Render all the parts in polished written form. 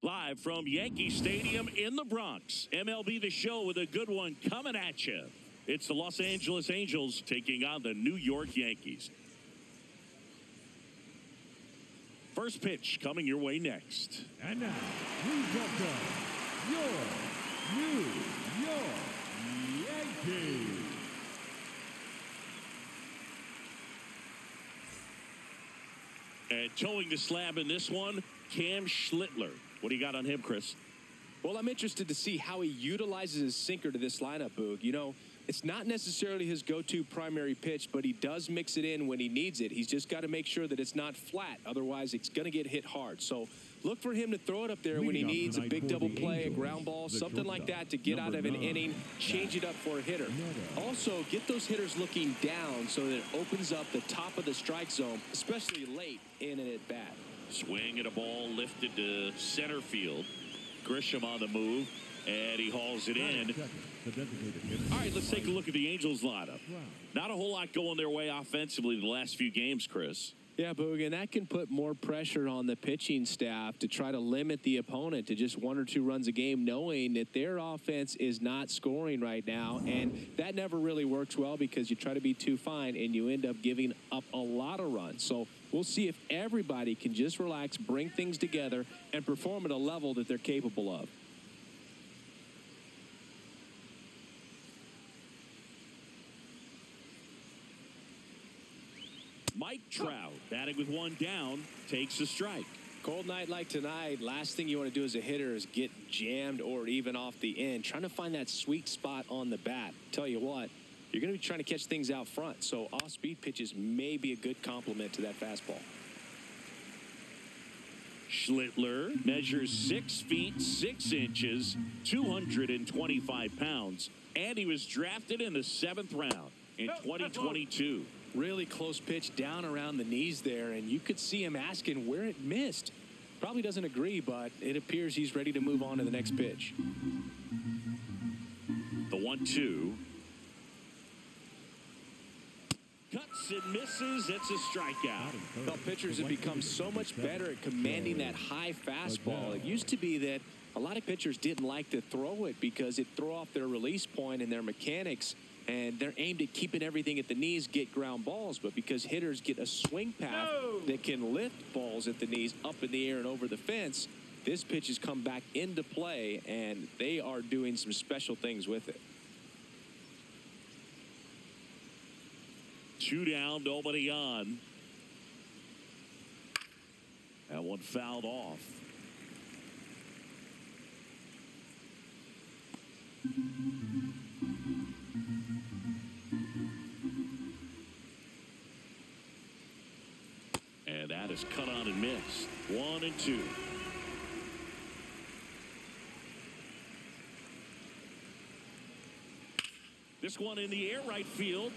Live from Yankee Stadium in the Bronx, MLB The Show with a good one coming at you. It's the Los Angeles Angels taking on the New York Yankees. First pitch coming your way next. And now, we welcome your New York Yankees. And towing the slab in this one, Cam Schlittler. What do you got on him, Chris? Well, I'm interested to see how he utilizes his sinker to this lineup, Boog. You know, it's not necessarily his go-to primary pitch, but he does mix it in when he needs it. He's just got to make sure that it's not flat. Otherwise, it's going to get hit hard. So look for him to throw it up there when he needs a big double play, a ground ball, something like that to get out of an inning, change it up for a hitter. Also, get those hitters looking down so that it opens up the top of the strike zone, especially late in an at-bat. Swing at a ball lifted to center field. Grisham on the move, and he hauls it in. All right, let's take a look at the Angels lineup. Not a whole lot going their way offensively the last few games, Chris. Yeah, Boog, and that can put more pressure on the pitching staff to try to limit the opponent to just 1 or 2 runs a game, knowing that their offense is not scoring right now. And that never really works well because you try to be too fine and you end up giving up a lot of runs. So we'll see if everybody can just relax, bring things together, and perform at a level that they're capable of. Mike Trout, batting with one down, takes a strike. Cold night like tonight, last thing you want to do as a hitter is get jammed or even off the end. Trying to find that sweet spot on the bat. Tell you what, you're going to be trying to catch things out front, so off-speed pitches may be a good complement to that fastball. Schlittler measures 6 feet 6 inches, 225 pounds, and he was drafted in the 7th round in 2022. Really close pitch down around the knees there, and you could see him asking where it missed. Probably doesn't agree, but it appears he's ready to move on to the next pitch. The 1-2. Cuts and misses. It's a strikeout. Well, pitchers have become so much better at commanding that high fastball. It used to be that a lot of pitchers didn't like to throw it because it threw off their release point and their mechanics. And they're aimed at keeping everything at the knees, get ground balls. But because hitters get a swing path that can lift balls at the knees up in the air and over the fence, this pitch has come back into play, and they are doing some special things with it. 2 down, nobody on. That one fouled off. And that is cut on and missed. 1-2. This one in the air, right field.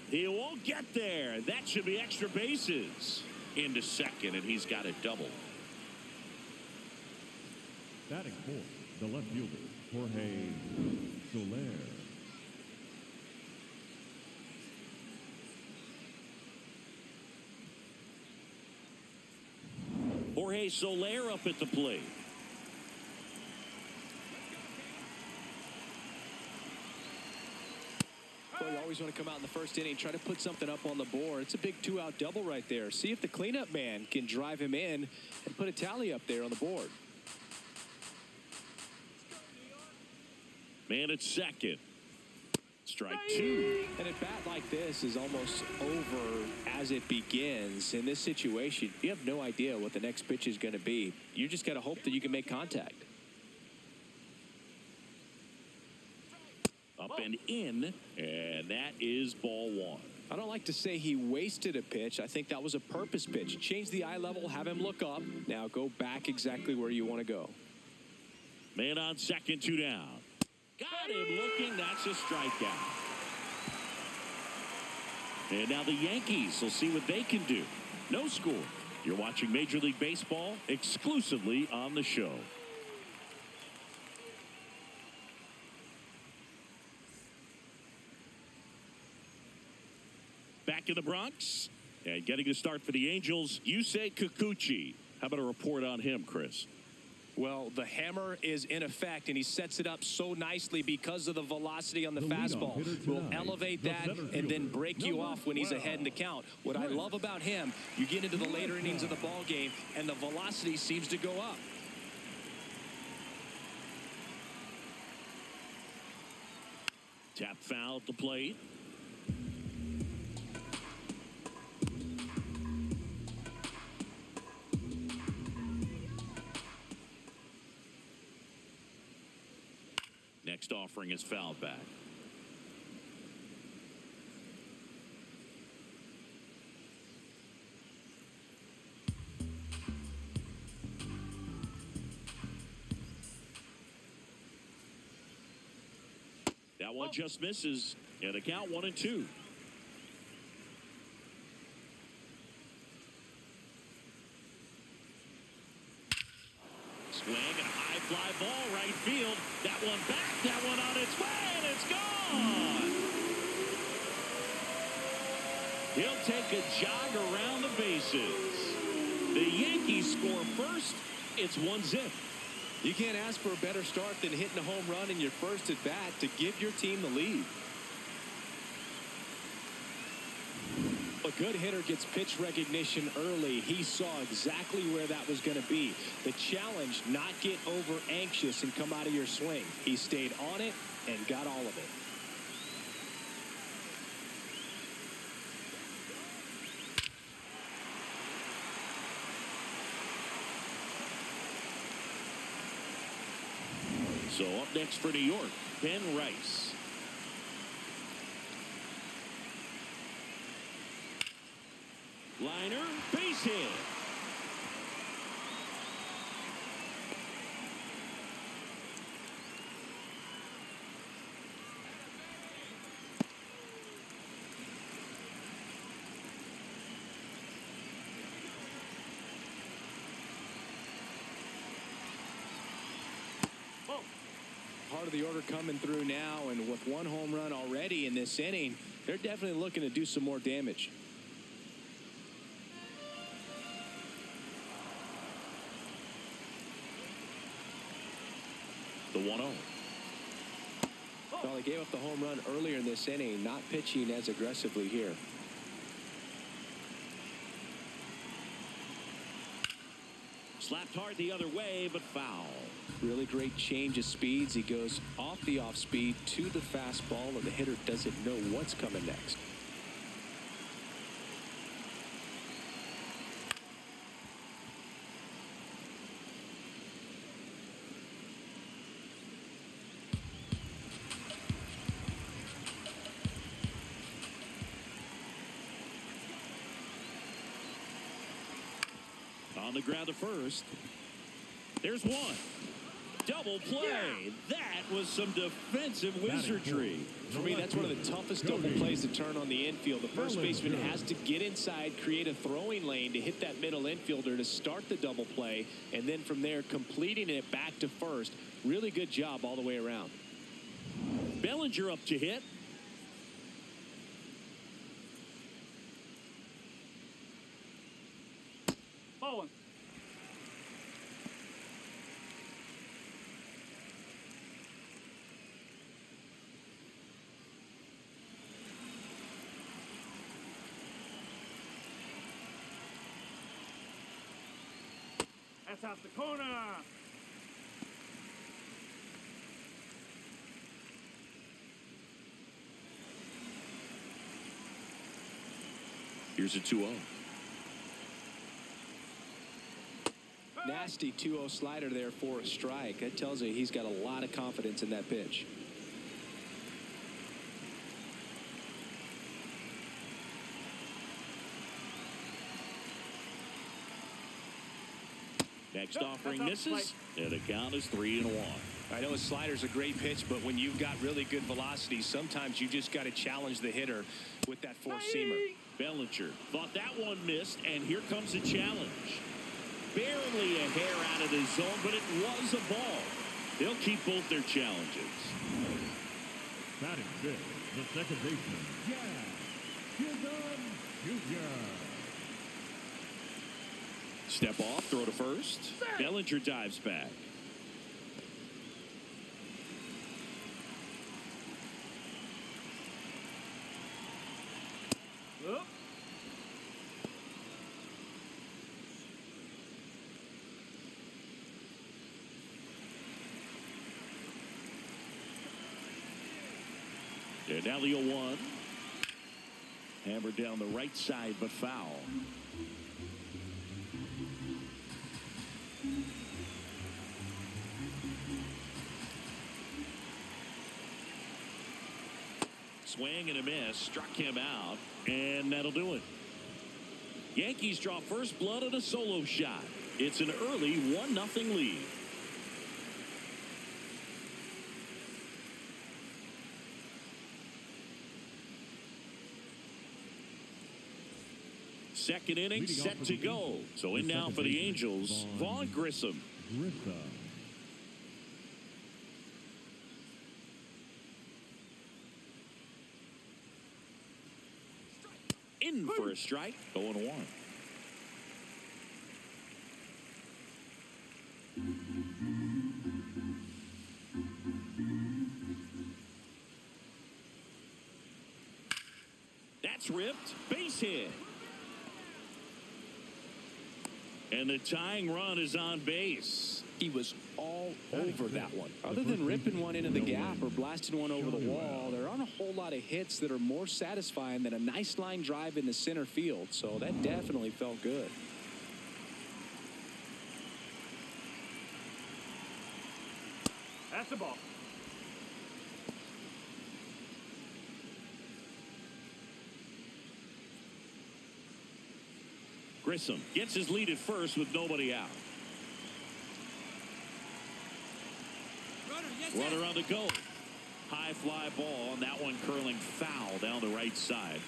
He won't get there. That should be extra bases. Into second, and he's got it double. Batting fourth, the left fielder, Jorge Soler. Jorge Soler up at the plate. Well, you always want to come out in the first inning, try to put something up on the board. It's a big 2-out double right there. See if the cleanup man can drive him in and put a tally up there on the board. Man at second. Strike 2. And a bat like this is almost over as it begins. In this situation, you have no idea what the next pitch is going to be. You just got to hope that you can make contact. Up and in, and that is ball 1. I don't like to say he wasted a pitch. I think that was a purpose pitch. Change the eye level, have him look up. Now go back exactly where you want to go. Man on second, 2 down. Got him looking. That's a strikeout. And now the Yankees will see what they can do. No score. You're watching Major League Baseball exclusively on the show. Back in the Bronx, and getting the start for the Angels, Yusei Kikuchi. How about a report on him, Chris? Well, the hammer is in effect, and he sets it up so nicely because of the velocity on the fastball. Will elevate that and then break you off when he's ahead in the count. What I love about him, you get into the later innings of the ball game, and the velocity seems to go up. Tap foul at the plate. Next offering is fouled back. That one just misses. And the count 1-2. Swing and a high fly ball right field. That one back, that one on its way, and it's gone. He'll take a jog around the bases. The Yankees score first. It's 1-0. You can't ask for a better start than hitting a home run in your first at bat to give your team the lead. A good hitter gets pitch recognition early. He saw exactly where that was going to be. The challenge, not get over anxious and come out of your swing. He stayed on it and got all of it. So up next for New York, Ben Rice. Liner, base hit. Part of the order coming through now, and with one home run already in this inning, they're definitely looking to do some more damage. The 1-0. Well, they gave up the home run earlier in this inning, not pitching as aggressively here. Slapped hard the other way, but foul. Really great change of speeds. He goes off the off speed to the fastball, and the hitter doesn't know what's coming next. On the ground to first. There's one. Double play. Yeah. That was some defensive wizardry. For me, that's one of the toughest double plays to turn on the infield. The first baseman has to get inside, create a throwing lane to hit that middle infielder to start the double play, and then from there, completing it back to first. Really good job all the way around. Bellinger up to hit. Bowling. That's out the corner. Here's a 2-0. Nasty 2-0 slider there for a strike. That tells you he's got a lot of confidence in that pitch. Next offering misses, and the count is 3-1. I know a slider's a great pitch, but when you've got really good velocity, sometimes you just got to challenge the hitter with that four-seamer. Bellinger thought that one missed, and here comes a challenge. Barely a hair out of the zone, but it was a ball. They'll keep both their challenges. Batting fifth, the second baseman, Jazz Jr. Step off, throw to first. Bellinger dives back. Up. And now the 0-1. Hammered down the right side, but foul. Swing and a miss, struck him out, and that'll do it. Yankees draw first blood on a solo shot. It's an early 1-0 lead. Second inning set to go. So in now for the Angels, Vaughn Grissom. In for a strike, 0-1. That's ripped, base hit. And the tying run is on base. He was all over that one. Other than ripping one into the gap or blasting one over the wall, there aren't a whole lot of hits that are more satisfying than a nice line drive in the center field. So that definitely felt good. That's the ball. Grissom gets his lead at first with nobody out. Runner on the go. High fly ball, and that one curling foul down the right side.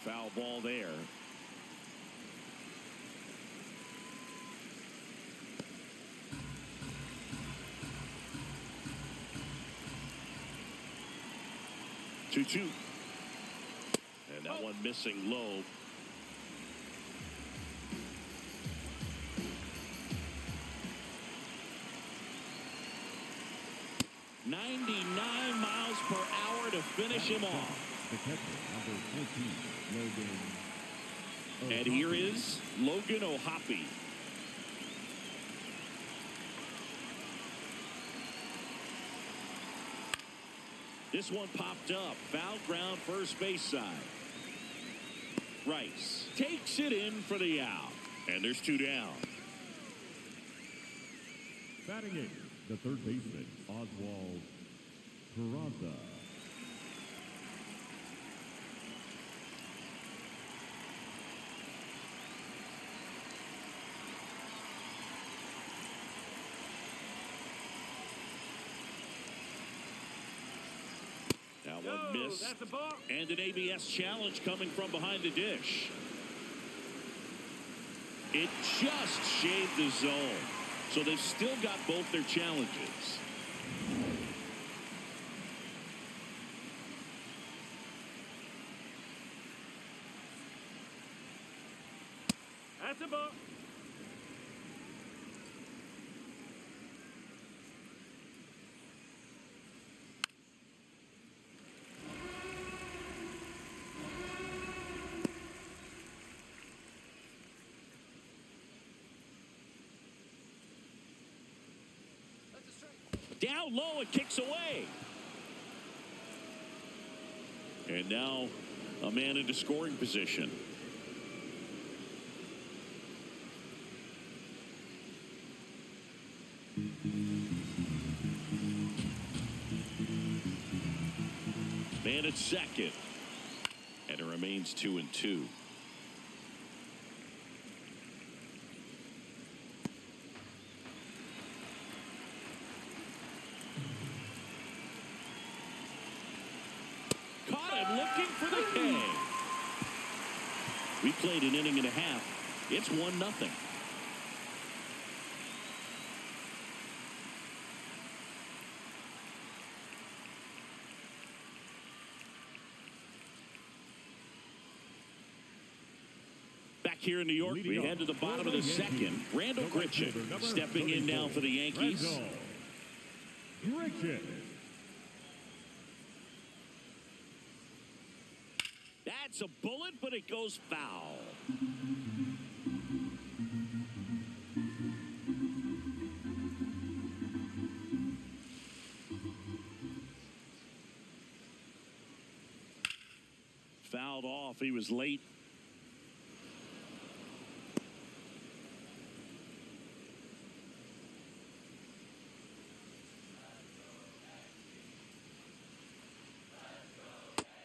Foul ball there. Two. And that one missing low. miles per hour to finish him off. The catcher, number 14, Logan. And here is Logan O'Hoppe. This one popped up. Foul ground, first base side. Rice takes it in for the out. And there's two down. Batting eighth, the third baseman, Oswald Peraza. That one missed. That's a ball. And an ABS challenge coming from behind the dish. It just shaved the zone. So they've still got both their challenges. That's a ball. Down low, it kicks away. And now a man into scoring position. Man at second. And it remains 2-2. Caught him looking for the K. We played an inning and a half. It's 1-0. Back here in New York, we head to the bottom of the second. Randall Grichuk stepping in now for the Yankees. That's a bullet, but it goes foul. Fouled off. He was late.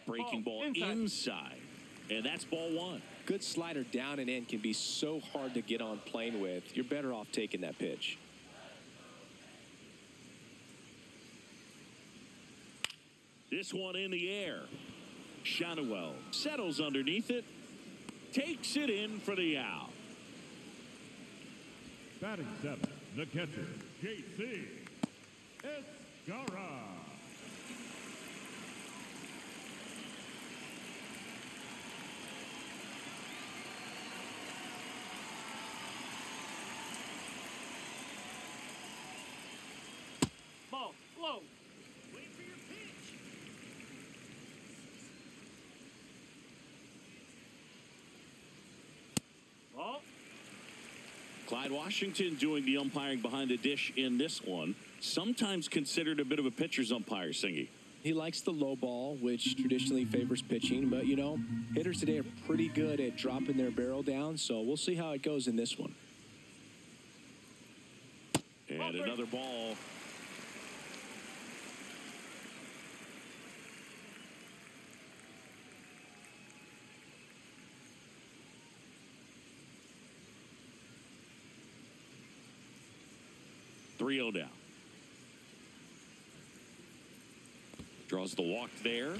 Breaking ball inside. And that's ball one. Good slider down and in can be so hard to get on plane with. You're better off taking that pitch. This one in the air. Shadowell settles underneath it. Takes it in for the out. Batting seventh, the catcher, J.C. Escara. Ball, low. Wait for your pitch. Ball. Clyde Washington doing the umpiring behind the dish in this one. Sometimes considered a bit of a pitcher's umpire, Singy. He likes the low ball, which traditionally favors pitching. But, you know, hitters today are pretty good at dropping their barrel down. So we'll see how it goes in this one. And another ball. Three-0 down. Draws the walk there.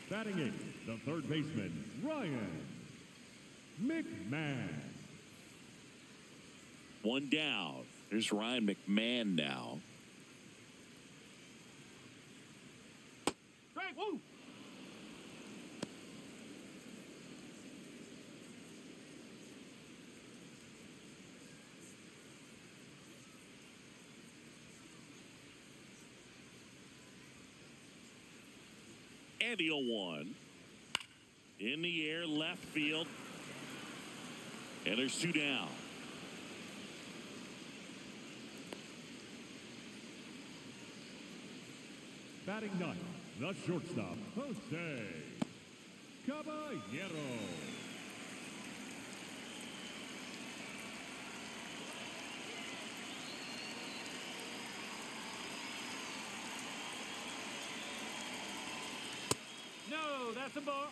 Batting eighth, the third baseman, Ryan McMahon. One down. There's Ryan McMahon now. Strike, woo. And the 0-1. In the air, left field. And there's two down. Batting ninth, the shortstop, Jose Caballero. No, that's a ball.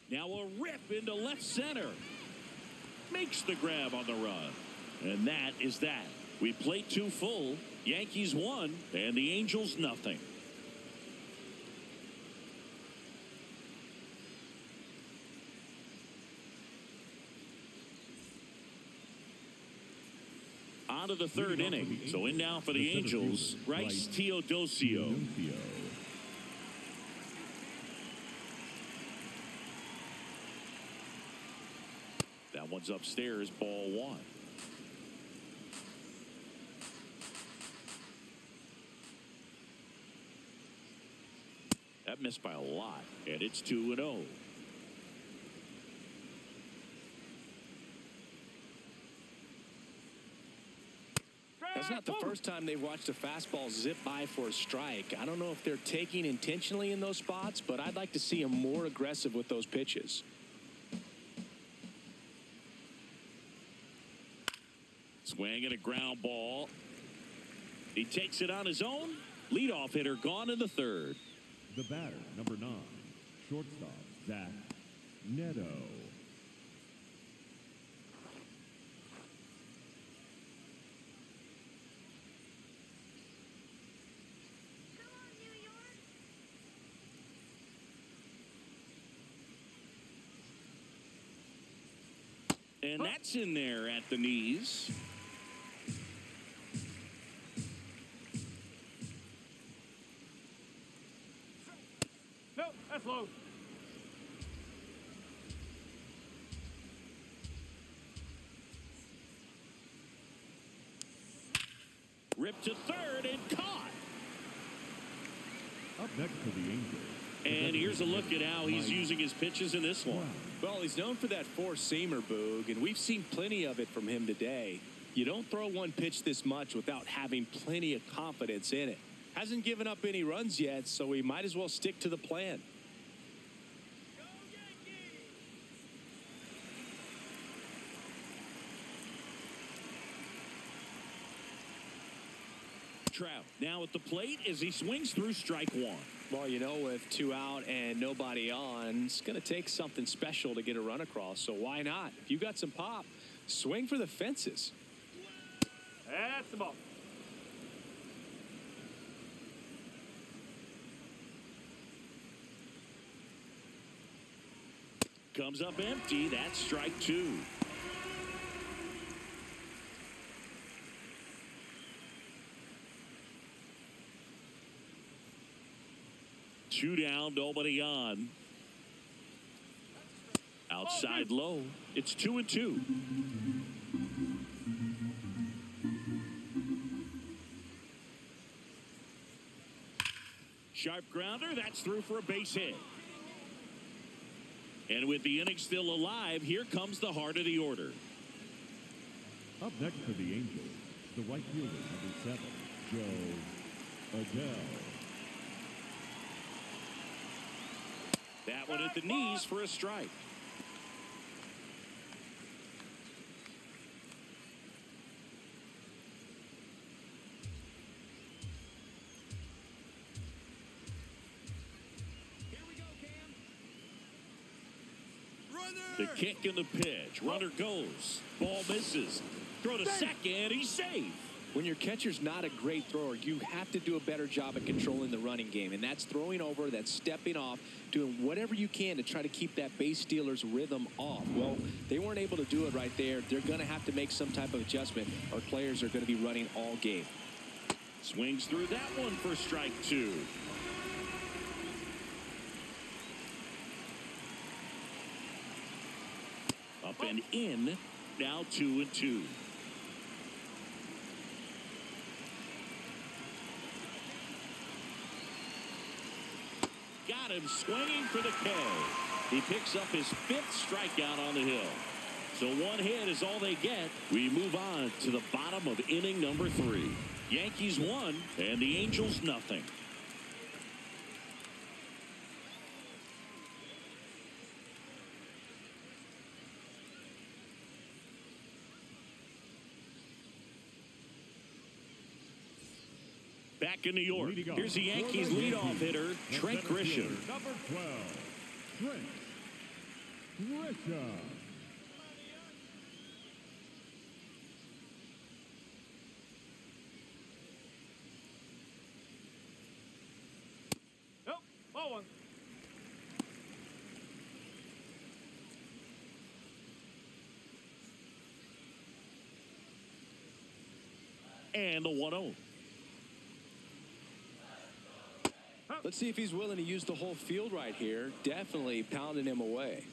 Now a rip into left center. Makes the grab on the run. And that is that. We played two full. Yankees won, and the Angels nothing. On to the third inning. So in now for the Angels, Bryce Teodosio. That one's upstairs, ball one. That missed by a lot, and it's 2-0. That's not the first time they've watched a fastball zip by for a strike. I don't know if they're taking intentionally in those spots, but I'd like to see them more aggressive with those pitches. Swing and a ground ball. He takes it on his own. Leadoff hitter gone in the third. The batter, number 9, shortstop, Zach Neto. And that's in there at the knees. No, that's low. Ripped to third and caught. Up next for the Angels. And here's a look at how he's using his pitches in this one. Well, he's known for that four-seamer, Boog, and we've seen plenty of it from him today. You don't throw one pitch this much without having plenty of confidence in it. Hasn't given up any runs yet, so we might as well stick to the plan. Trout now at the plate as he swings through strike one. Well, you know, with 2 out and nobody on, it's going to take something special to get a run across, so why not? If you got some pop, swing for the fences. That's the ball. Comes up empty. That's strike two. Two down, nobody on. Outside low. It's 2-2. Sharp grounder. That's through for a base hit. And with the inning still alive, here comes the heart of the order. Up next for the Angels, the right fielder, number 7, Joe Adele. That one at the knees for a strike. The kick and the pitch. Runner goes. Ball misses. Throw to second. He's safe. When your catcher's not a great thrower, you have to do a better job at controlling the running game. And that's throwing over, that's stepping off, doing whatever you can to try to keep that base stealer's rhythm off. Well, they weren't able to do it right there. They're going to have to make some type of adjustment. Our players are going to be running all game. Swings through that one for strike two. Up and in. Now 2-2. Got him swinging for the K. He picks up his 5th strikeout on the hill. So one hit is all they get. We move on to the bottom of inning number 3. Yankees 1 and the Angels nothing. Back in New York, here's the Yankees leadoff hitter, Trent Grisham. Number 12, Trent Grisham. Nope, ball one. And the 1-0. Let's see if he's willing to use the whole field right here. Definitely pounding him away.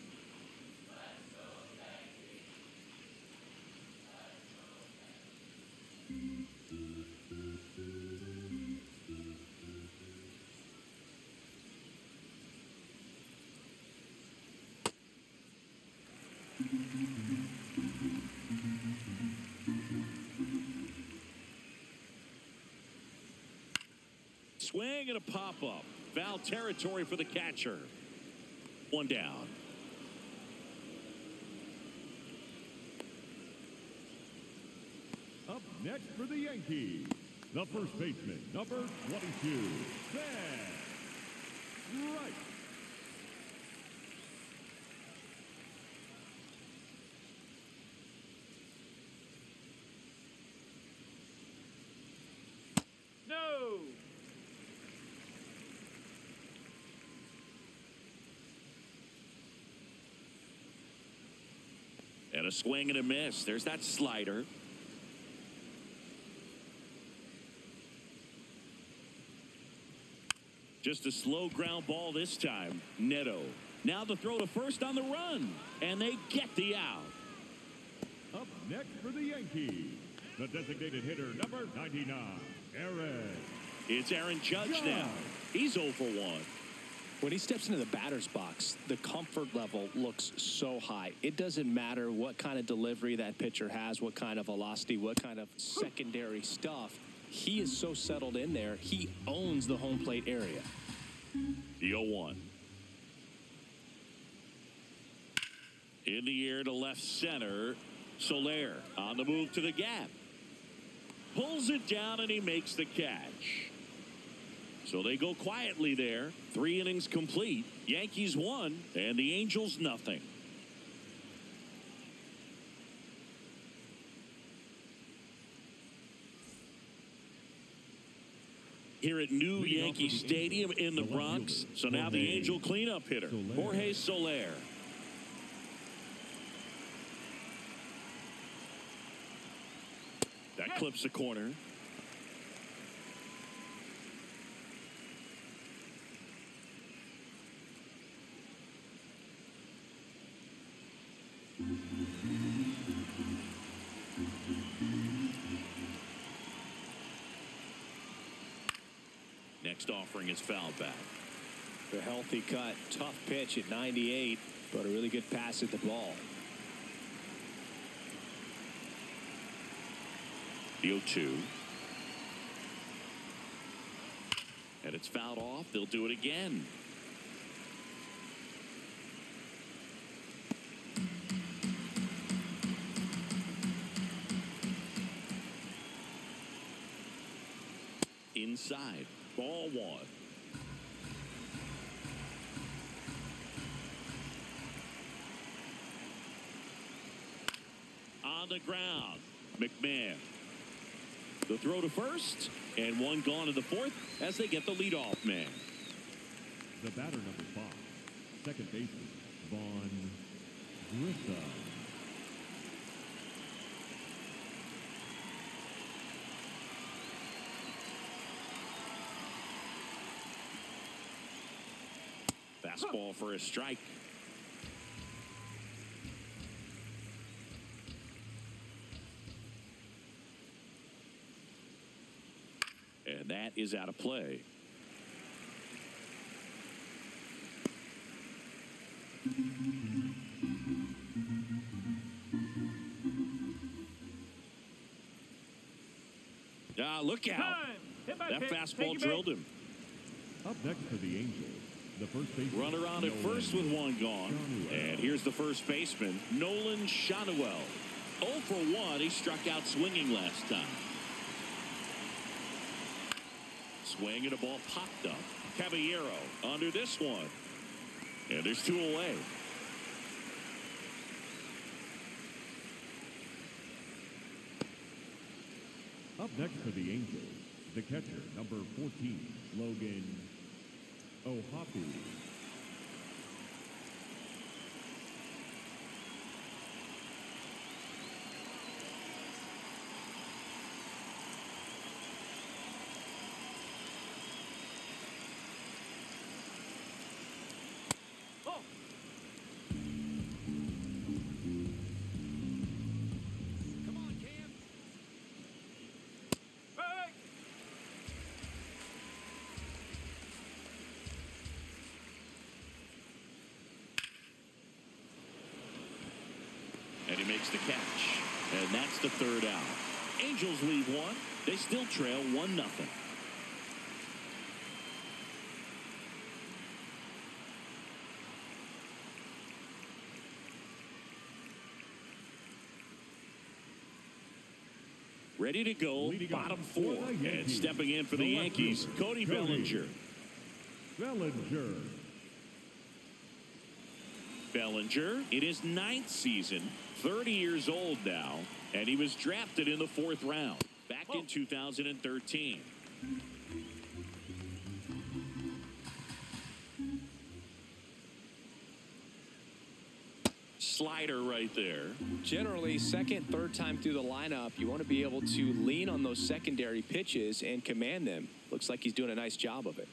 Swing and a pop-up. Foul territory for the catcher. One down. Up next for the Yankees, the first baseman, number 22, Ben Wright. No. And a swing and a miss. There's that slider. Just a slow ground ball this time. Neto. Now the throw to first on the run. And they get the out. Up next for the Yankees, the designated hitter, number 99, Aaron. It's Aaron Judge now. He's 0 for 1. When he steps into the batter's box, the comfort level looks so high. It doesn't matter what kind of delivery that pitcher has, what kind of velocity, what kind of secondary stuff. He is so settled in there. He owns the home plate area. The 0-1. In the air to left center. Soler on the move to the gap. Pulls it down and he makes the catch. So they go quietly there. 3 innings complete. Yankees 1 and the Angels nothing. Here at new Yankee Stadium in the Bronx. So now the Angel cleanup hitter, Jorge Soler. That clips the corner. Next offering is fouled back. The healthy cut. Tough pitch at 98, but a really good pass at the ball. The 0-2. And it's fouled off. They'll do it again. Inside. Ball 1. On the ground. McMahon. The throw to first, and one gone in the fourth as they get the leadoff man. The batter, number 5, second baseman, Vaughn Grissom. Fastball for a strike. And that is out of play. Look out. That fastball drilled him. Up next for the Angels, the first baseman. Runner on at first with one gone. And here's the first baseman, Nolan Schanuel. 0 for 1. He struck out swinging last time. Swing and a ball popped up. Caballero under this one. And there's 2 away. Up next for the Angels, the catcher, number 14, Logan O'Hoppe. And he makes the catch. And that's the 3rd out. Angels leave 1. They still trail 1-0. Ready to go, bottom 4. And stepping in for the Yankees, Cody Bellinger. Bellinger in his 9th season, 30 years old now, and he was drafted in the 4th round back in 2013. slider right there. Generally, second, third time through the lineup, you want to be able to lean on those secondary pitches and command them. Looks like he's doing a nice job of it.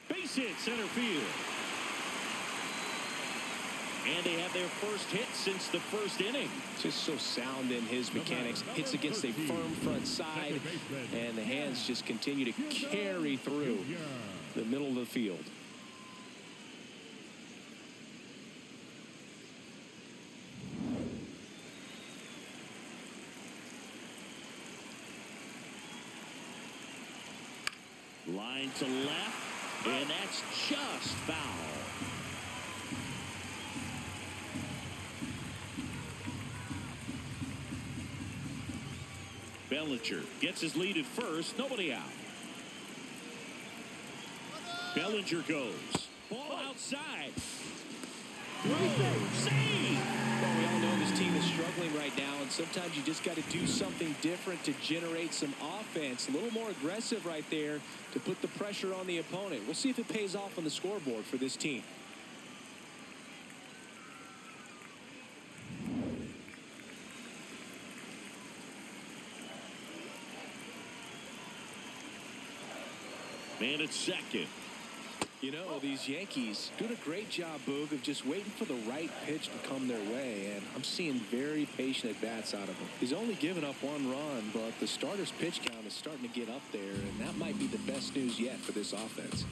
Base hit center field. And they have their first hit since the first inning. Just so sound in his mechanics. Hits against a firm front side, and the hands just continue to carry through the middle of the field. Line to left, and that's just foul. Bellinger gets his lead at first. Nobody out. Bellinger goes. Ball outside. Throw. Save. Well, we all know this team is struggling right now, and sometimes you just got to do something different to generate some offense. A little more aggressive right there to put the pressure on the opponent. We'll see if it pays off on the scoreboard for this team. Man at second. You know, these Yankees doing a great job, Boog, of just waiting for the right pitch to come their way, and I'm seeing very patient at-bats out of him. He's only given up one run, but the starter's pitch count is starting to get up there, and that might be the best news yet for this offense.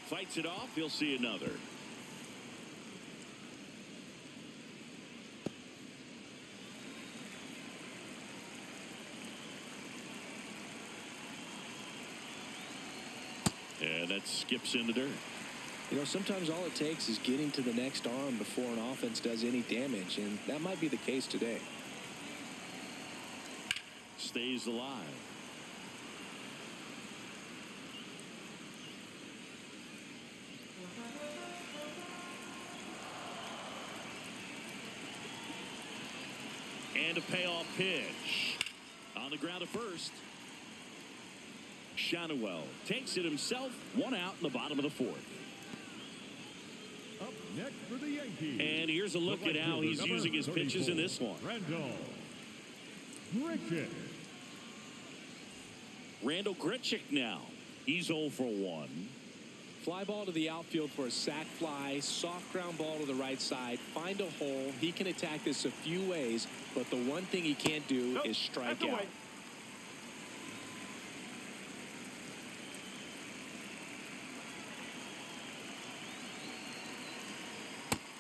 Fights it off. He'll see another. And that skips in the dirt. You know, sometimes all it takes is getting to the next arm before an offense does any damage, and that might be the case today. Stays alive. And a payoff pitch. On the ground at first. Shannawell takes it himself. One out in the bottom of the fourth. Up next for the Yankees. And here's a look at how he's using his pitches in this one. Randall Grichuk now. He's 0 for 1. Fly ball to the outfield for a sac fly. Soft ground ball to the right side. Find a hole. He can attack this a few ways, but the one thing he can't do is strike out.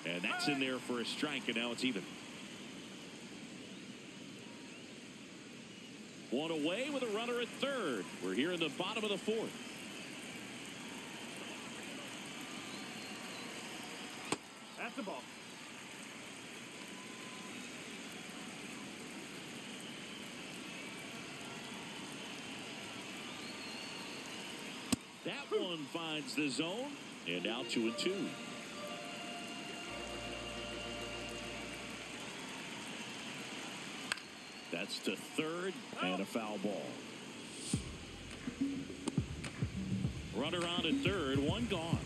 And that's in there for a strike, and now it's even. One away with a runner at third. We're here in the bottom of the fourth. That's the ball. That one finds the zone, and now 2-2. That's to third, and a foul ball. Runner on at third, one gone.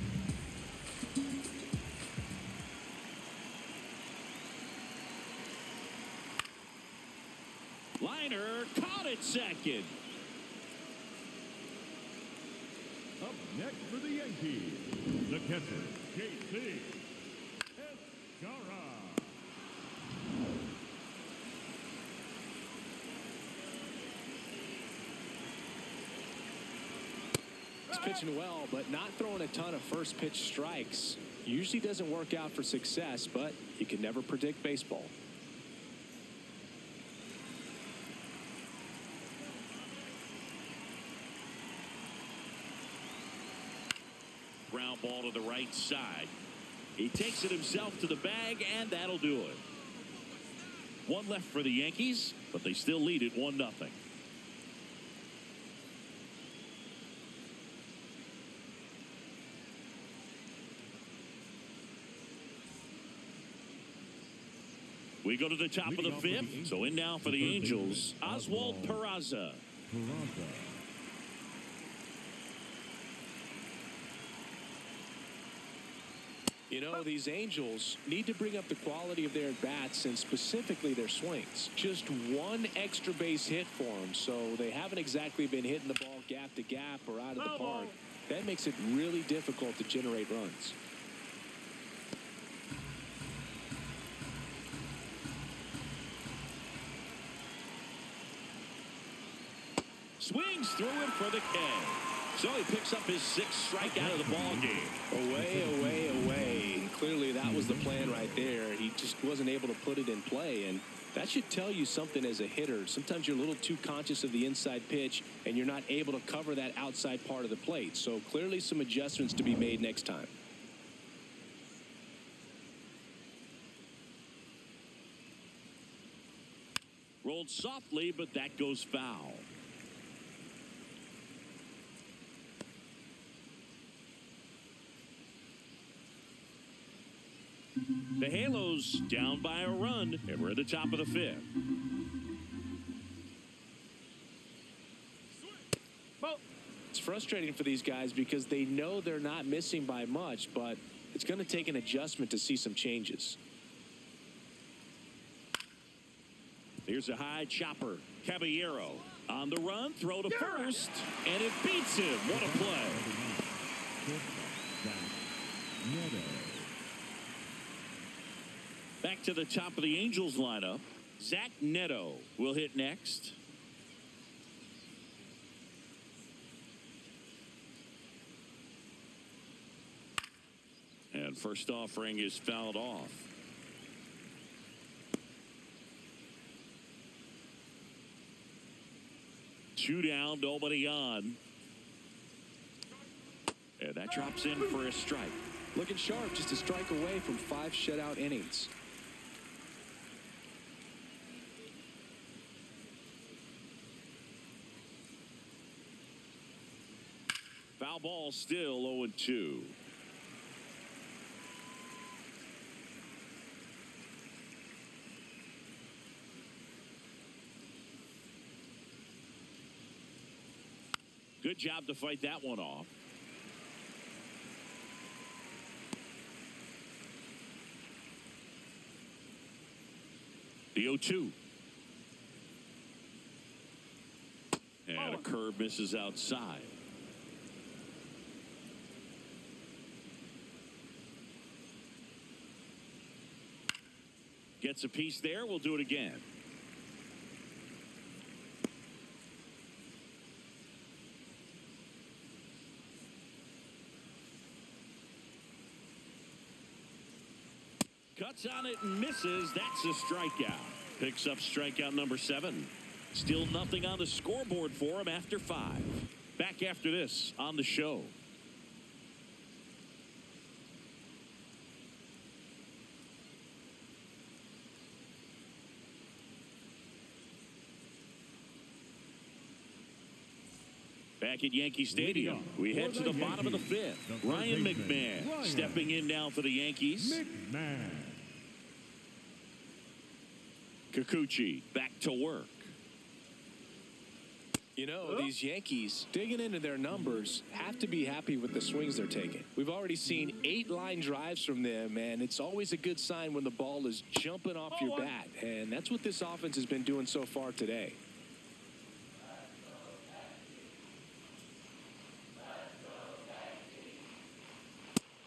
Liner caught at second. Up next for the Yankees, the catcher, J.C. Escara. Pitching well, but not throwing a ton of first pitch strikes. Usually doesn't work out for success, but you can never predict baseball. Ground ball to the right side. He takes it himself to the bag, and that'll do it. One left for the Yankees, but they still lead it 1-0. We go to the top of the fifth. So in now for the Angels, Oswald Peraza. You know, these Angels need to bring up the quality of their at-bats and specifically their swings. Just one extra base hit for them, so they haven't exactly been hitting the ball gap to gap or out of the park. That makes it really difficult to generate runs. Swings through it for the K. So he picks up his 6th strikeout of the ball game. Away. And clearly that was the plan right there. He just wasn't able to put it in play, and that should tell you something as a hitter. Sometimes you're a little too conscious of the inside pitch, and you're not able to cover that outside part of the plate. So clearly some adjustments to be made next time. Rolled softly, but that goes foul. The Halos down by a run, and we're at the top of the 5th. It's frustrating for these guys because they know they're not missing by much, but it's going to take an adjustment to see some changes. Here's a high chopper. Caballero on the run, throw to first, and it beats him. What a play. Back to the top of the Angels lineup. Zach Neto will hit next. And first offering is fouled off. Two down, nobody on. And that drops in for a strike. Looking sharp, just a strike away from 5 shutout innings. Foul ball, still 0-2. Good job to fight that one off. The 0-2. And a curve misses outside. Gets a piece there. We'll do it again. Cuts on it and misses. That's a strikeout. Picks up strikeout number 7. Still nothing on the scoreboard for him after 5. Back after this on the show. Back at Yankee Stadium, we head to the bottom of the 5th. Ryan McMahon stepping in now for the Yankees. Kikuchi back to work. You know, these Yankees, digging into their numbers, have to be happy with the swings they're taking. We've already seen 8 line drives from them, and it's always a good sign when the ball is jumping off your bat. And that's what this offense has been doing so far today.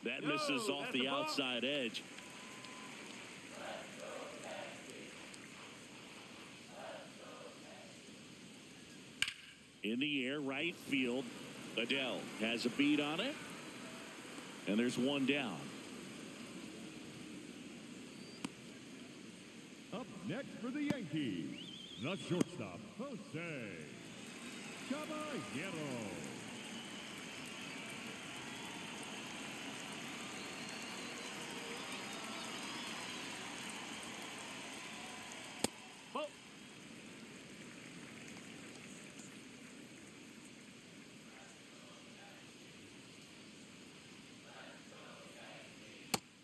That misses off the outside edge. In the air, right field. Adele has a beat on it. And there's one down. Up next for the Yankees, the shortstop, Jose Caballero.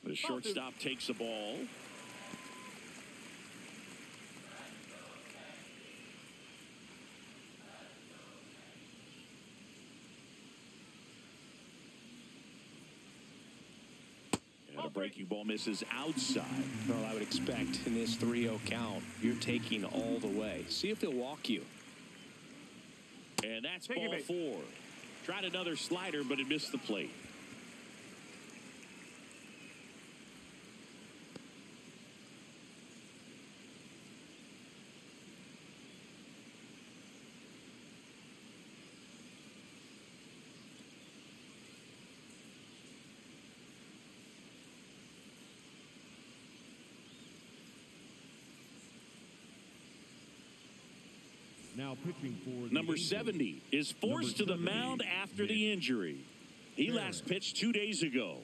The shortstop takes the ball. And a breaking ball misses outside. Well, I would expect in this 3-0 count, you're taking all the way. See if he'll walk you. And that's ball 4. Tried another slider, but it missed the plate. Now pitching for the Number Angels, 70 is forced to the mound after the injury. He last pitched 2 days ago.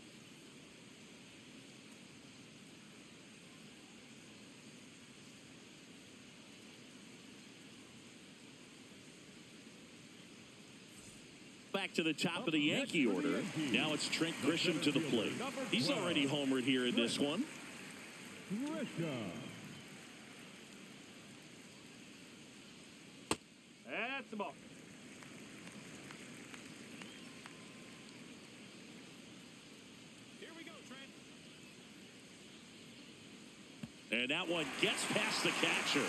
Back to the top of the Yankee order. Now it's Trent Grisham to the plate. He's already homered here in this one. Grisham. That's the ball. Here we go, Trent. And that one gets past the catcher.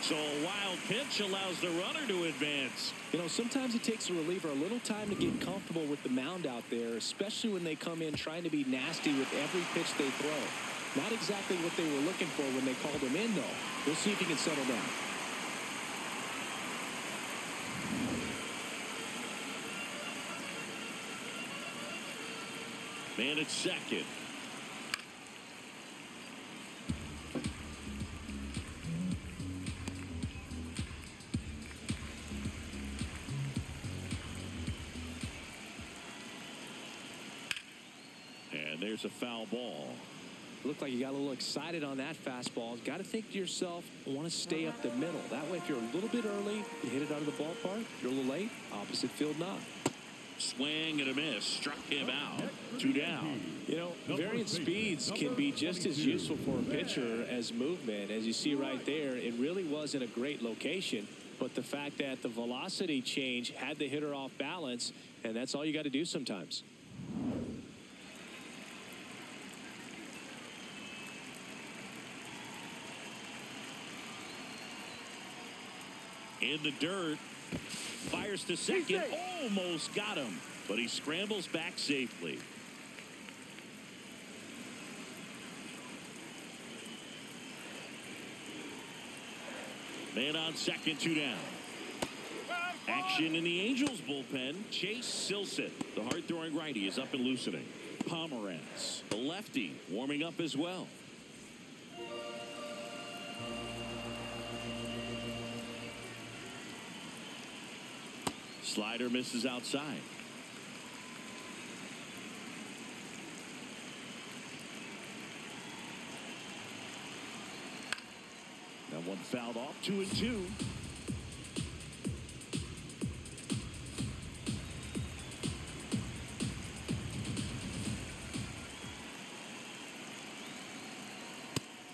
So a wild pitch allows the runner to advance. You know, sometimes it takes a reliever a little time to get comfortable with the mound out there, especially when they come in trying to be nasty with every pitch they throw. Not exactly what they were looking for when they called him in, though. We'll see if he can settle down. Man at second. And there's a foul ball. Looked like you got a little excited on that fastball. Got to think to yourself, I want to stay up the middle. That way, if you're a little bit early, you hit it out of the ballpark. If you're a little late, opposite field knock. Swing and a miss. Struck him out. 2 down. You know, varying speeds can be just as useful for a pitcher as movement. As you see right there, it really wasn't a great location. But the fact that the velocity change had the hitter off balance, and that's all you got to do sometimes. In the dirt. Fires to second. Almost got him. But he scrambles back safely. Man on second, 2 down. Action in the Angels bullpen. Chase Silseth, the hard-throwing righty, is up and loosening. Pomerantz, the lefty, warming up as well. Slider misses outside. That one fouled off. 2-2.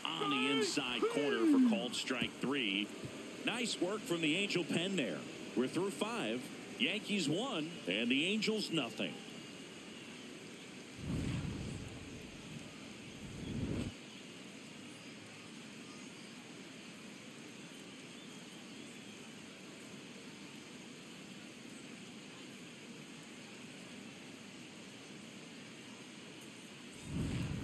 On the inside corner for called strike 3. Nice work from the Angel pen there. We're through 5. Yankees 1 and the Angels nothing.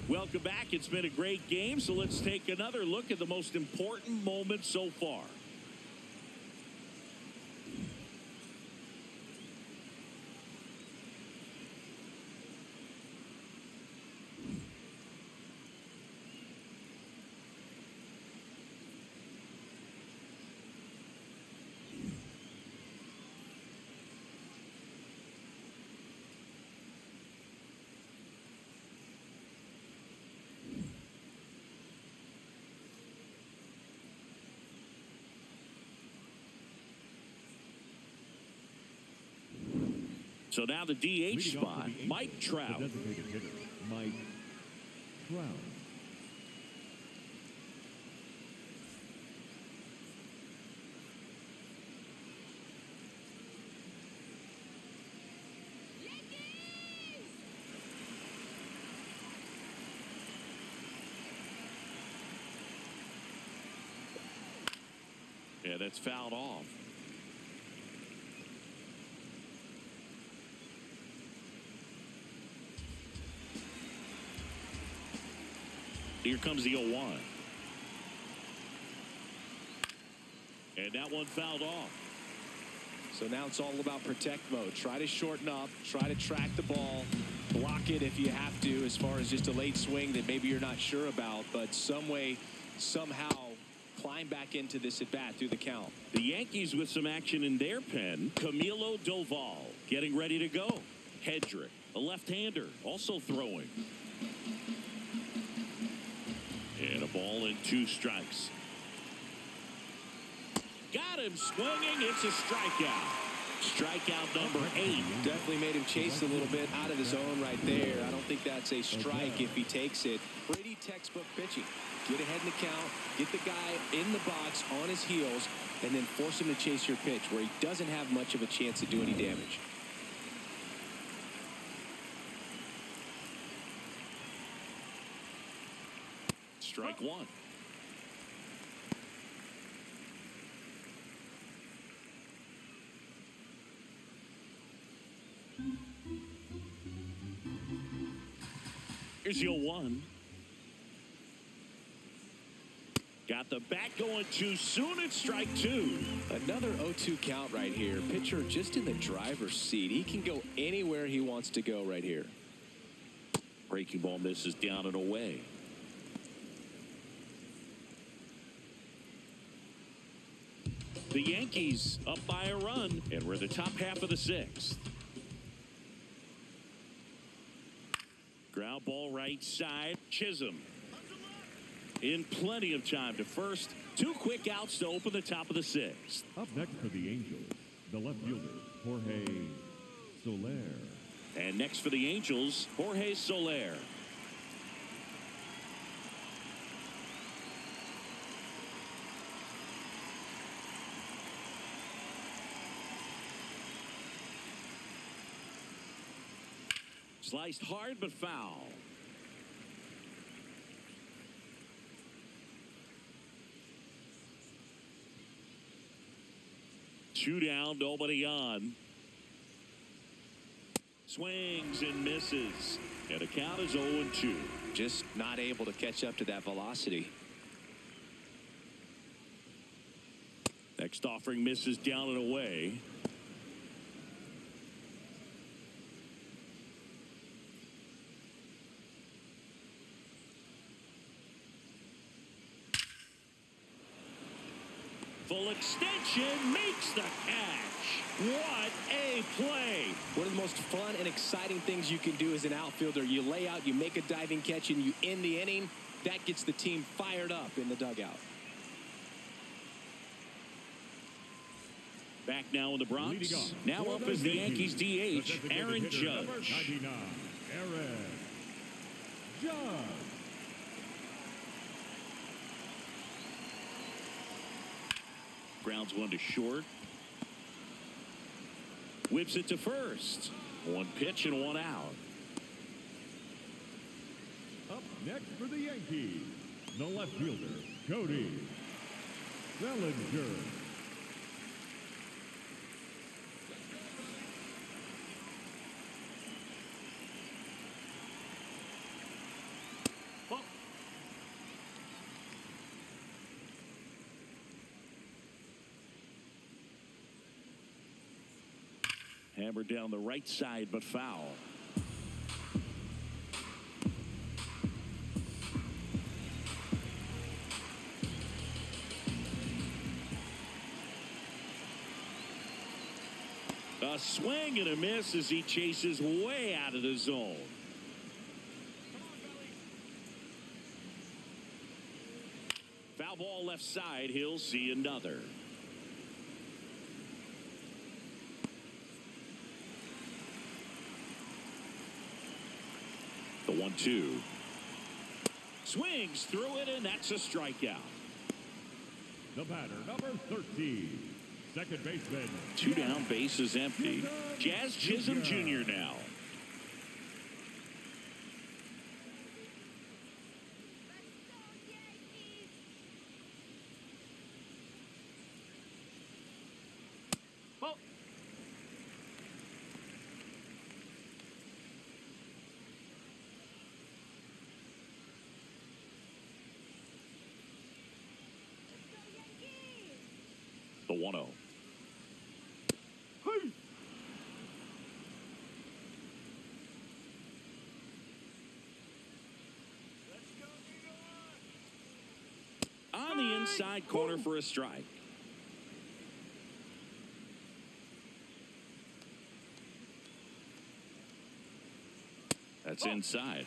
Welcome back. It's been a great game, so let's take another look at the most important moment so far. So now the DH spot, Mike Trout. The designated hitter, Mike Trout. Yeah, that's fouled off. Here comes the 0-1. And that one fouled off. So now it's all about protect mode. Try to shorten up, try to track the ball, block it if you have to, as far as just a late swing that maybe you're not sure about, but some way, somehow climb back into this at bat through the count. The Yankees with some action in their pen. Camilo Doval getting ready to go. Hedrick, a left-hander, also throwing. And a ball and 2 strikes. Got him swinging. It's a strikeout. Strikeout number 8. Definitely made him chase a little bit out of his zone right there. I don't think that's a strike if he takes it. Pretty textbook pitching. Get ahead in the count, get the guy in the box on his heels, and then force him to chase your pitch where he doesn't have much of a chance to do any damage. Strike 1. Here's your 1. Got the bat going too soon. It's strike 2. Another 0-2 count right here. Pitcher just in the driver's seat. He can go anywhere he wants to go right here. Breaking ball misses down and away. The Yankees up by a run, and we're in the top half of the 6th. Ground ball right side. Chisholm in plenty of time to first. 2 quick outs to open the top of the 6th. Up next for the Angels, the left fielder, Jorge Soler. And next for the Angels, Jorge Soler. Sliced hard but foul. Two down, nobody on. Swings and misses. And the count is 0-2. Just not able to catch up to that velocity. Next offering misses down and away. Full extension makes the catch. What a play. One of the most fun and exciting things you can do as an outfielder. You lay out, you make a diving catch, and you end the inning. That gets the team fired up in the dugout. Back now in the Bronx. Now up is the Yankees DH, Aaron Judge. 99, Aaron Judge. Grounds one to short. Whips it to first. 1 pitch and 1 out. Up next for the Yankees, the left fielder, Cody Bellinger. Hammered down the right side, but foul. A swing and a miss as he chases way out of the zone. Foul ball left side. He'll see another. The 1-2. Swings through it, and that's a strikeout. The batter, number 13, second baseman. 2 down, base is empty. Jazz Chisholm Jr. now. 1-0. On the inside corner for a strike. That's inside.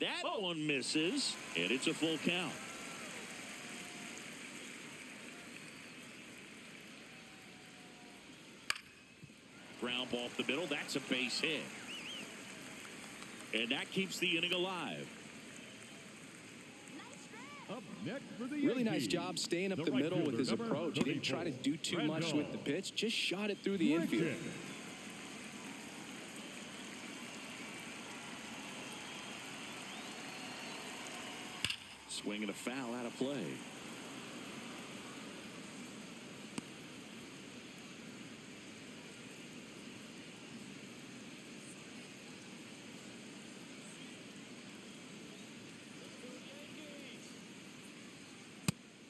That one misses, and it's a full count. Ground ball up the middle. That's a base hit. And that keeps the inning alive. Up next for the Really Yankees, nice job staying up the right middle with fielder, his number approach. He didn't try to 34, do too much with the pitch. Just shot it through the infield. Rickett. Swinging a foul out of play.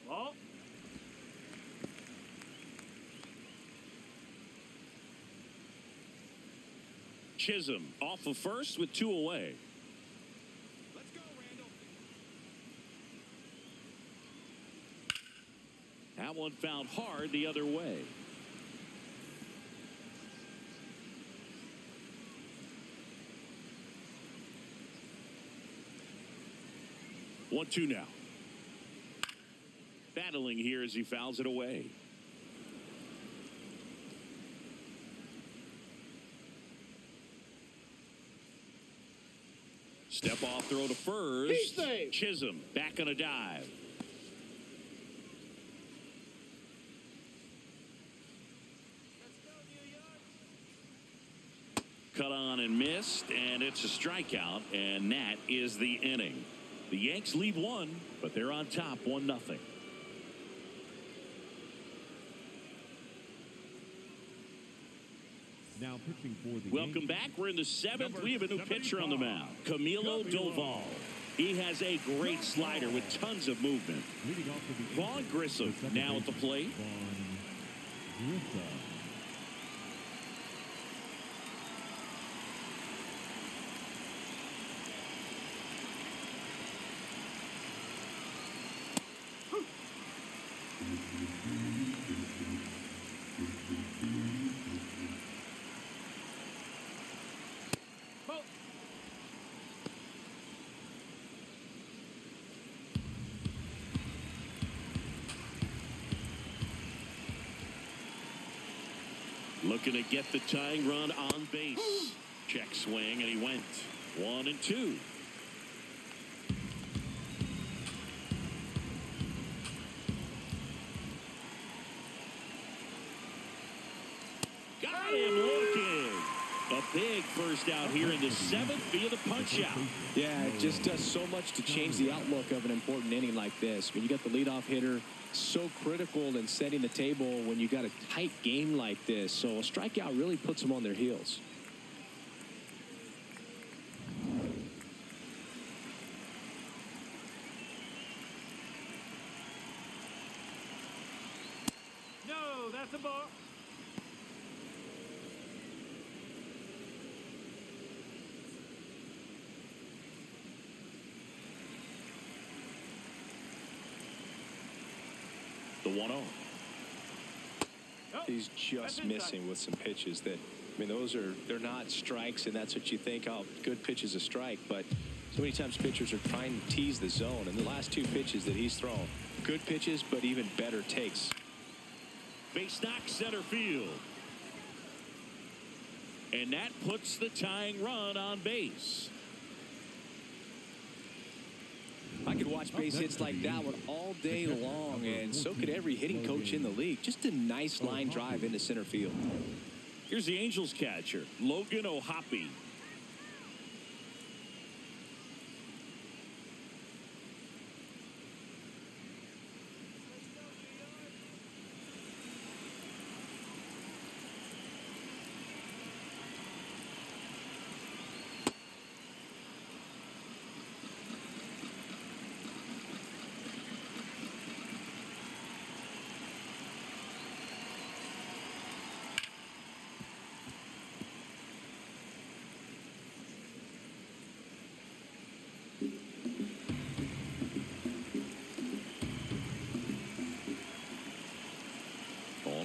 Ball. Chisholm off of first with 2 away. Let's go, Randall. That one found hard the other way. One, two now. Battling here as he fouls it away. Step off throw to first. Chisholm back on a dive. Cut on and missed, and it's a strikeout, and that is the inning. The Yanks lead 1, but they're on top 1-0. Now pitching for the Welcome Yankees, back. We're in the 7th. number We have a new pitcher on the 75, mound, Camilo Doval. He has a great slider with tons of movement. leading off for the Vaughn Angels, Grissom the second now at the baseman, plate. Vaughn Grissom. Looking to get the tying run on base. Check swing, and he went 1-2. Got him looking. A big first out here in the 7th via the punch out. Yeah, it just does so much to change the outlook of an important inning like this. When you got the leadoff hitter, so critical in setting the table when you got a tight game like this. So a strikeout really puts them on their heels. No, that's a ball. The 1-0. He's just missing with some pitches that, I mean, they're not strikes, and that's what you think, oh, good pitch is a strike. But so many times pitchers are trying to tease the zone, and the last 2 pitches that he's thrown, good pitches, but even better takes. Base knock center field. And that puts the tying run on base. I could watch base hits like that one all day long, and so could every hitting coach in the league. Just a nice line drive into center field. Here's the Angels catcher, Logan O'Hoppe.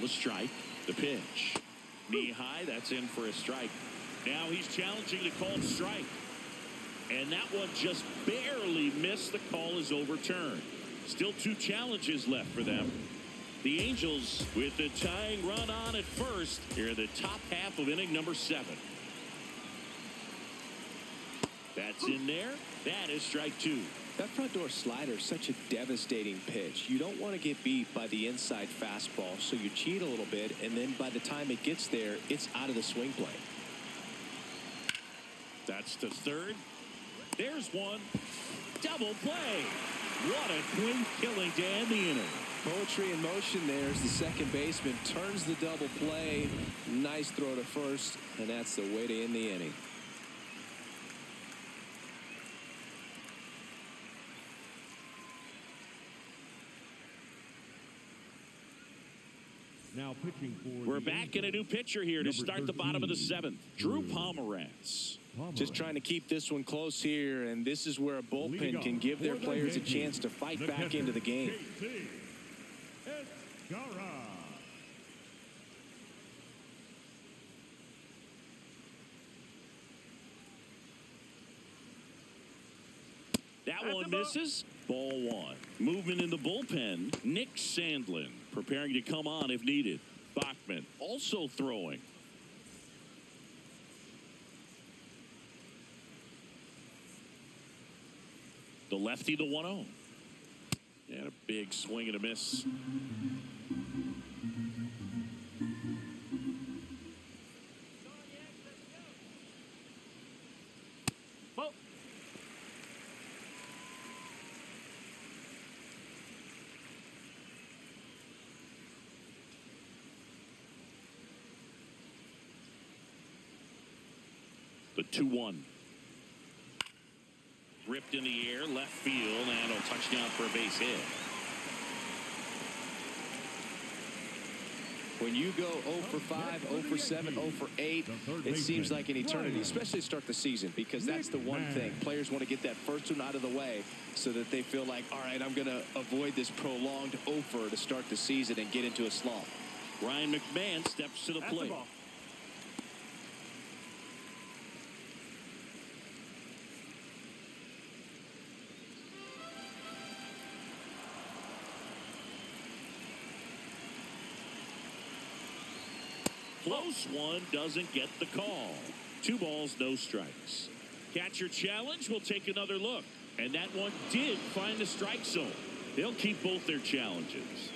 a strike. The pitch. Knee high. That's in for a strike. Now he's challenging the called strike. And that one just barely missed. The call is overturned. Still 2 challenges left for them. The Angels with the tying run on at first here in the top half of inning number 7. That's in there. That is strike 2. That front door slider is such a devastating pitch. You don't want to get beat by the inside fastball, so you cheat a little bit, and then by the time it gets there, it's out of the swing plane. That's the third. There's one. Double play. What a quick killing to end the inning. Poetry in motion there as the second baseman turns the double play. Nice throw to first, and that's the way to end the inning. Now pitching for We're back in a new pitcher here to start the bottom of the 7th. Drew Pomeranz. Just trying to keep this one close here, and this is where a bullpen can give their players a chance to fight back into the game. That one misses. Ball 1. Movement in the bullpen. Nick Sandlin preparing to come on if needed. Bachman also throwing. The lefty, the 1-0. And a big swing and a miss. Ball. The 2-1. Ripped in the air, left field, and a touchdown for a base hit. When you go 0 for 5, 0 for 7, 0 for 8, it seems like an eternity, especially to start the season, because that's the one thing. Players want to get that first one out of the way so that they feel like, all right, I'm going to avoid this prolonged 0 for to start the season and get into a slump. Ryan McMahon steps to the That's the plate. ball. Close one, doesn't get the call. 2 balls, no strikes. Catcher challenge, will take another look. And that one did find the strike zone. They'll keep both their challenges.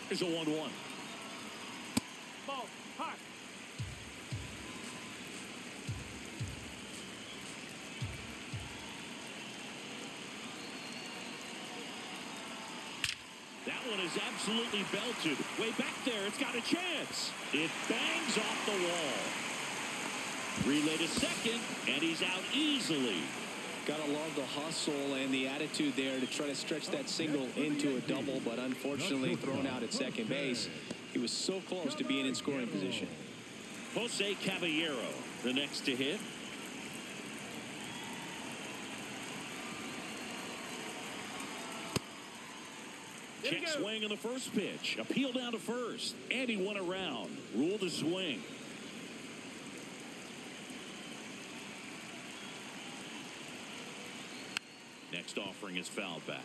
Here's a 1-1. Ball. Hot. That one is absolutely belted. Way back there, it's got a chance. It bangs off the wall. Relay to second, and he's out easily. Gotta love the hustle and the attitude there to try to stretch that single into a double, but unfortunately thrown out at second base. He was so close to being in scoring position. Jose Caballero, the next to hit. Check swing on the first pitch. Appeal down to first. And he went around. Ruled a swing. Next offering is foul back.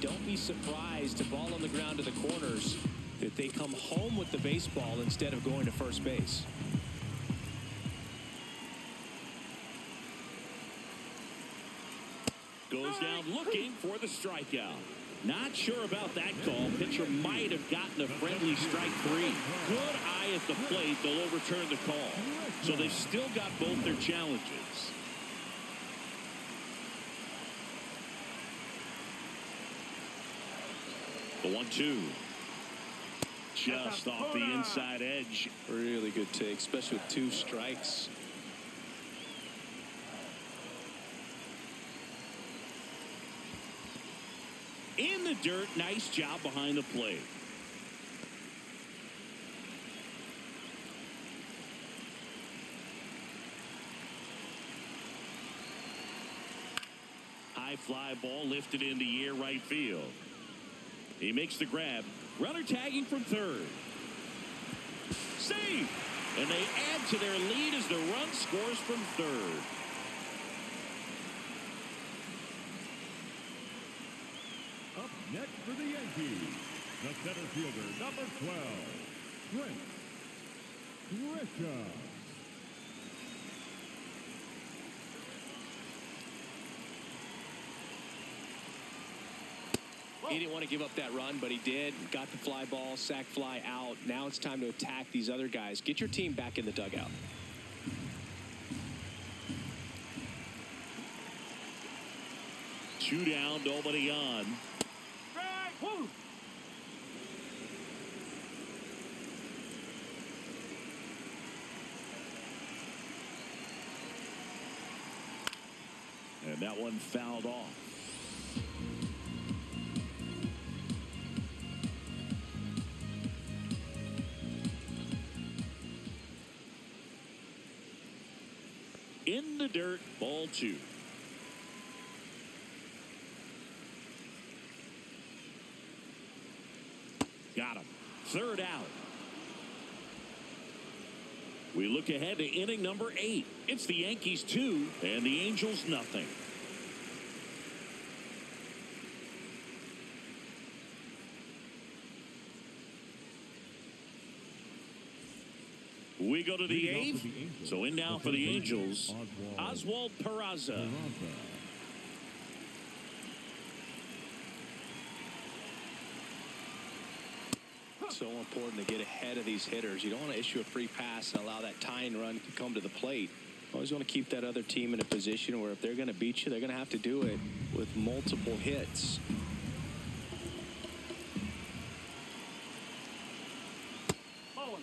Don't be surprised, a ball on the ground to the corners, that they come home with the baseball instead of going to first base. Goes down looking for the strikeout. Not sure about that call. Pitcher might have gotten a friendly strike 3. Good eye at the plate. They'll overturn the call. So they've still got both their challenges. The 1-2. Just off the inside edge. Really good take, especially with 2 strikes. In the dirt, nice job behind the plate. High fly ball lifted in the air right field. He makes the grab. Runner tagging from third. Save! And they add to their lead as the run scores from third. Up next for the Yankees, the center fielder, number 12, Trent Grisham. He didn't want to give up that run, but he did. Got the fly ball, sac fly out. Now it's time to attack these other guys. Get your team back in the dugout. Two down, nobody on. Strike. Woo. And that one fouled off. In the dirt, ball 2. Got him. Third out. We look ahead to inning number 8. It's the Yankees 2 and the Angels nothing. We go to the 8th. So in now for the Angels, Oswald Peraza. So important to get ahead of these hitters. You don't want to issue a free pass and allow that tying run to come to the plate. Always want to keep that other team in a position where if they're going to beat you, they're going to have to do it with multiple hits. Bowling.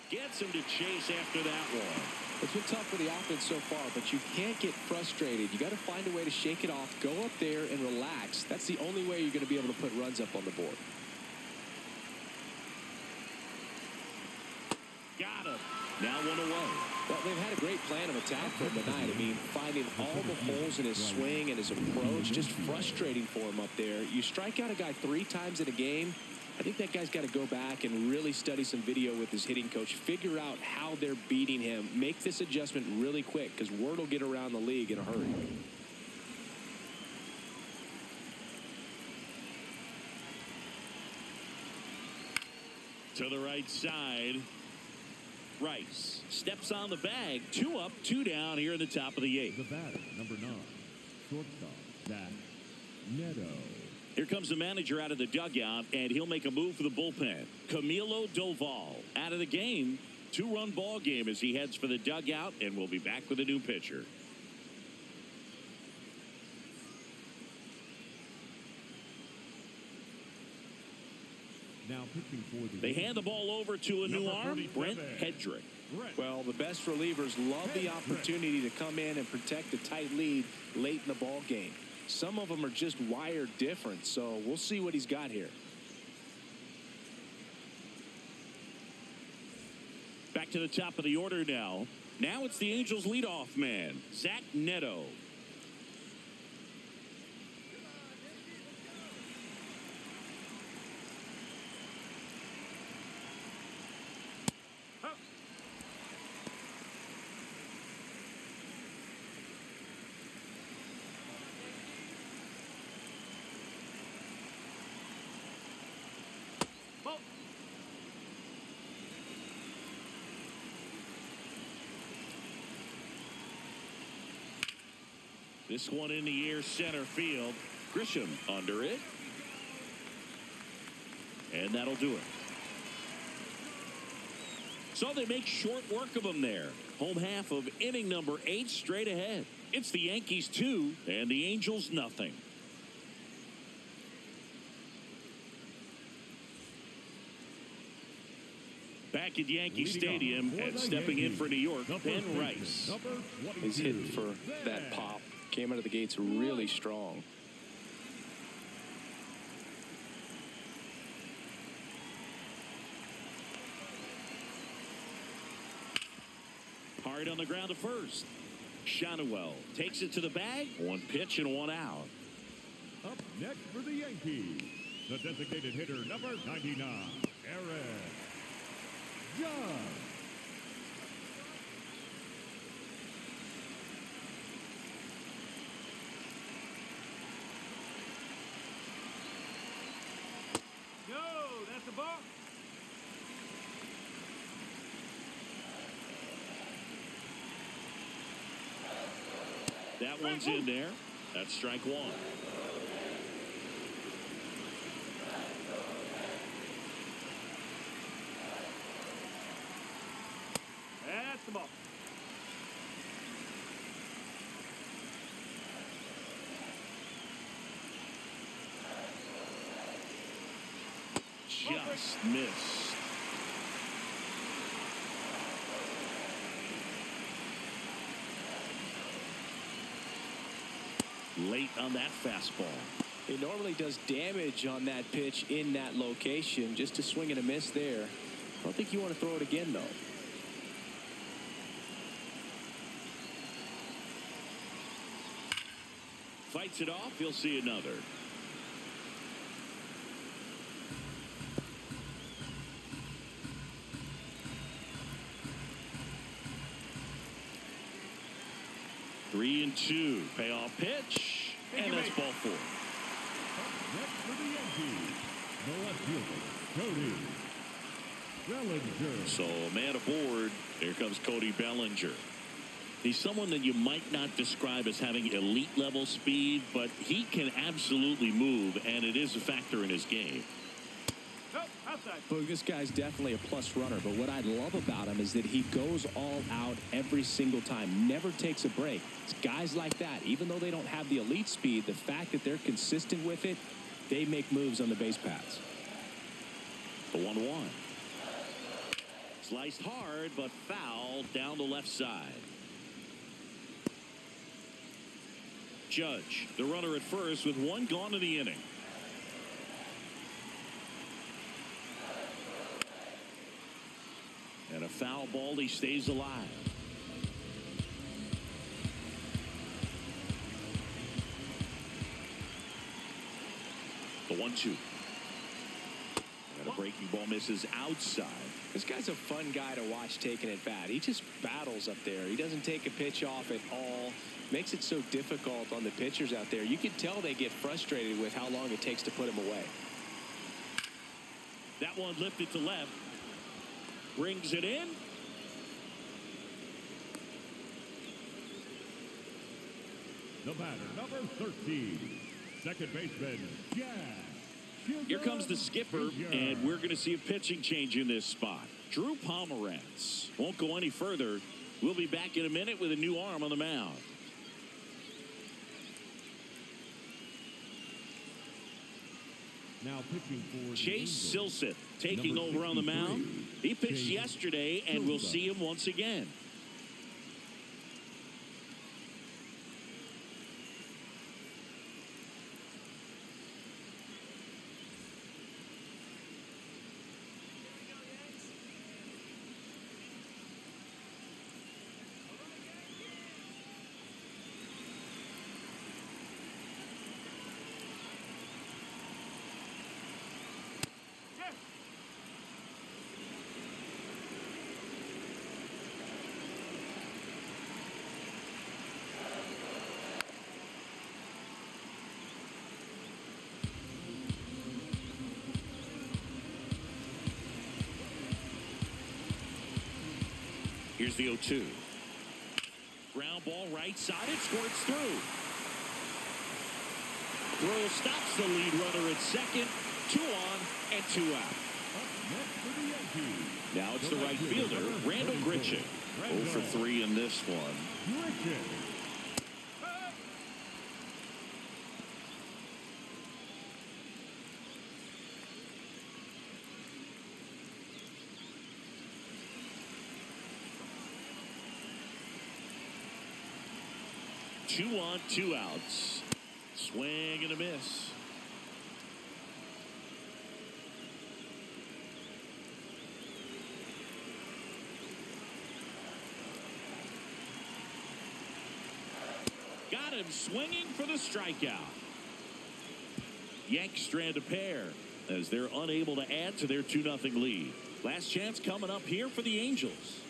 Gets him to chase after that one. It's been tough for the offense so far, but you can't get frustrated. You got to find a way to shake it off, go up there and relax. That's the only way you're going to be able to put runs up on the board. Got him. Now one away. Well, they've had a great plan of attack for him tonight. I mean, finding all the holes in his swing and his approach, just frustrating for him up there. You strike out a guy 3 times in a game, I think that guy's got to go back and really study some video with his hitting coach, figure out how they're beating him, make this adjustment really quick because word will get around the league in a hurry. To the right side, Rice steps on the bag. 2 up, 2 down here in the top of the 8th. The batter, number 9, shortstop, Zach Neto. Here comes the manager out of the dugout, and he'll make a move for the bullpen. Camilo Doval out of the game. 2-run ball game as he heads for the dugout, and we'll be back with a new pitcher. Now pitching for the They hand the ball over to a new arm, Brent Hedrick. Well, the best relievers love the opportunity to come in and protect a tight lead late in the ball game. Some of them are just wired different, so we'll see what he's got here. Back to the top of the order now. Now it's the Angels leadoff man, Zach Neto. This one in the air, center field. Grisham under it. And that'll do it. So they make short work of him there. Home half of inning number 8 straight ahead. It's the Yankees 2 and the Angels nothing. Back at Yankee Stadium and stepping in for New York, Ben Rice. He's hitting for that pop. Came out of the gates really strong. Hard on the ground to first. Shonwell takes it to the bag. One pitch and one out. Up next for the Yankees, the designated hitter number 99, Aaron Judge. No, that's a ball. That one's in there. That's strike one. That's the ball. Just missed. Late on that fastball. He normally does damage on that pitch in that location. Just a swing and a miss there. I don't think you want to throw it again, though. Fights it off. He'll see another. Three and two. Payoff pitch. And that's ball four. Up next for the Yankees, the left fielder, Cody Bellinger. So a man aboard. Here comes Cody Bellinger. He's someone that you might not describe as having elite level speed, but he can absolutely move, and it is a factor in his game. Nope, outside. Well, this guy's definitely a plus runner, but what I love about him is that he goes all out every single time, never takes a break. It's guys like that, even though they don't have the elite speed, the fact that they're consistent with it, they make moves on the base paths. The 1-1. Sliced hard, but foul down the left side. Judge, the runner at first with one gone in the inning. And a foul ball, he stays alive. The 1-2. And a breaking ball misses outside. This guy's a fun guy to watch taking at bat. He just battles up there. He doesn't take a pitch off at all. Makes it so difficult on the pitchers out there. You can tell they get frustrated with how long it takes to put him away. That one lifted to left. Brings it in. The batter, number 13, second baseman, Jack. Here comes the skipper, and we're going to see a pitching change in this spot. Drew Pomerantz won't go any further. We'll be back in a minute with a new arm on the mound. Now pitching for Chase Silseth taking over on the mound. He pitched yesterday, and we'll see him once again. Here's the 0-2. Ground ball right side. It squirts through. Throw stops the lead runner at second. 2 on and 2 out. Now it's the right fielder, Randall Grichuk. 0 for 3 in this one. Two on, 2 outs. Swing and a miss. Got him swinging for the strikeout. Yanks strand a pair as they're unable to add to their 2-0 lead. Last chance coming up here for the Angels.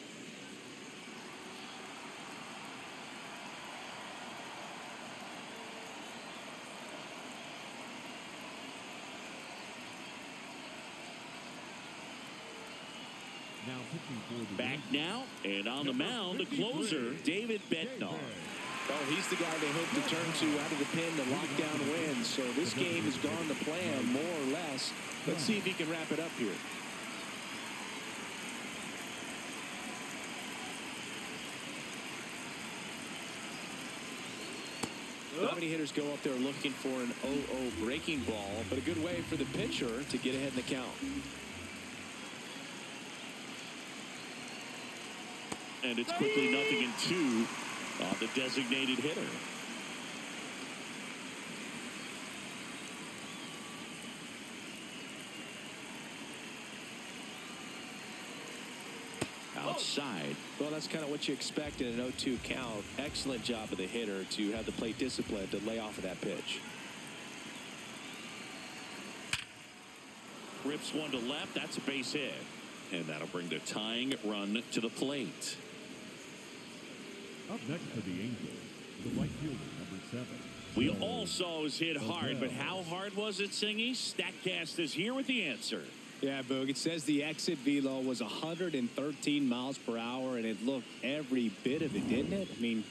Now pitching for the Back Yankees, now, and on the mound, the closer, David Bednar. Oh, he's the guy they hope to turn to out of the pen to lock down wins. So this game has gone to plan, more or less. Let's see if he can wrap it up here. Not many hitters go up there looking for an 0-0 breaking ball, but a good way for the pitcher to get ahead in the count. And it's quickly 0-2 on the designated hitter. Outside. Well, that's kind of what you expect in an 0-2 count. Excellent job of the hitter to have the plate discipline to lay off of that pitch. Rips one to left. That's a base hit. And that'll bring the tying run to the plate. up next for the Angels, the right fielder, number 7. We all saw his hit hard, but how hard was it, Singy? StatCast is here with the answer. Yeah, Boog, it says the exit velo was 113 miles per hour, and it looked every bit of it, didn't it? I mean,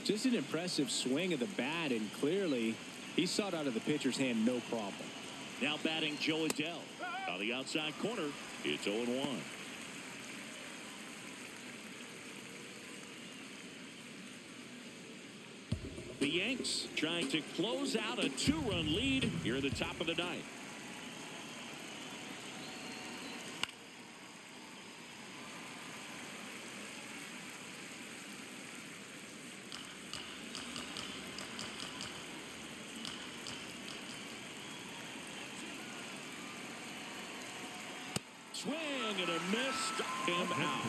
just an impressive swing of the bat, and clearly he saw it out of the pitcher's hand no problem. Now batting Joe Adell. On the outside corner, it's 0-1. The Yanks trying to close out a 2-run lead here at the top of the ninth. Swing and a miss, struck him out.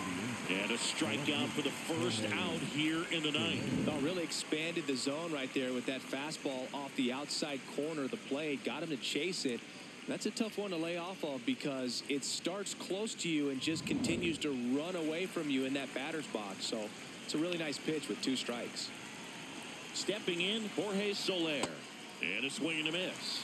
And a strikeout for the first out here in the ninth. Oh, really expanded the zone right there with that fastball off the outside corner of the plate. Got him to chase it. That's a tough one to lay off of because it starts close to you and just continues to run away from you in that batter's box. So it's a really nice pitch with 2 strikes. Stepping in, Jorge Soler. And a swing and a miss.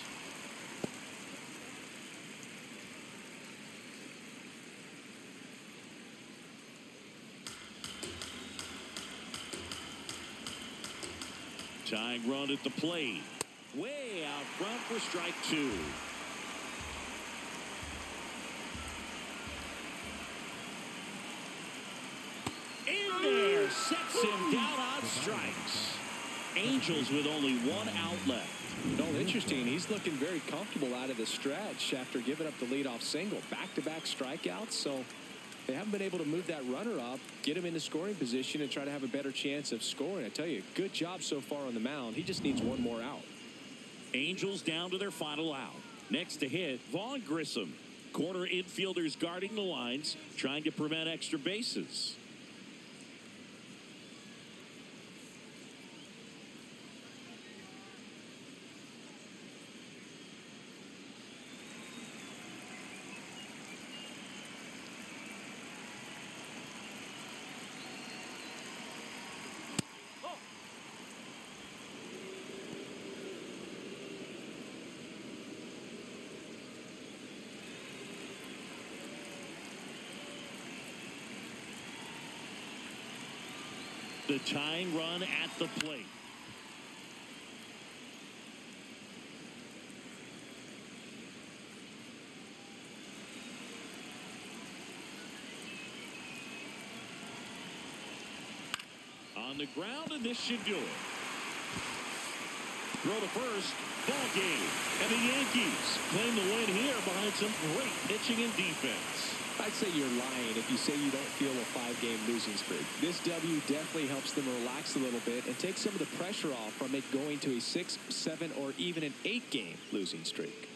Tying run at the plate. Way out front for strike 2. In there, sets him down on strikes. Angels with only 1 out left. No, interesting. He's looking very comfortable out of the stretch after giving up the leadoff single. Back-to-back strikeouts, so they haven't been able to move that runner up, get him into scoring position, and try to have a better chance of scoring. I tell you, good job so far on the mound. He just needs 1 more out. Angels down to their final out. Next to hit, Vaughn Grissom. Corner infielders guarding the lines, trying to prevent extra bases. The tying run at the plate. On the ground, and this should do it. Throw to first, ball game. And the Yankees claim the win here behind some great pitching and defense. I'd say you're lying if you say you don't feel a 5-game losing streak. This W definitely helps them relax a little bit and take some of the pressure off from it going to a 6, 7, or even an 8-game losing streak.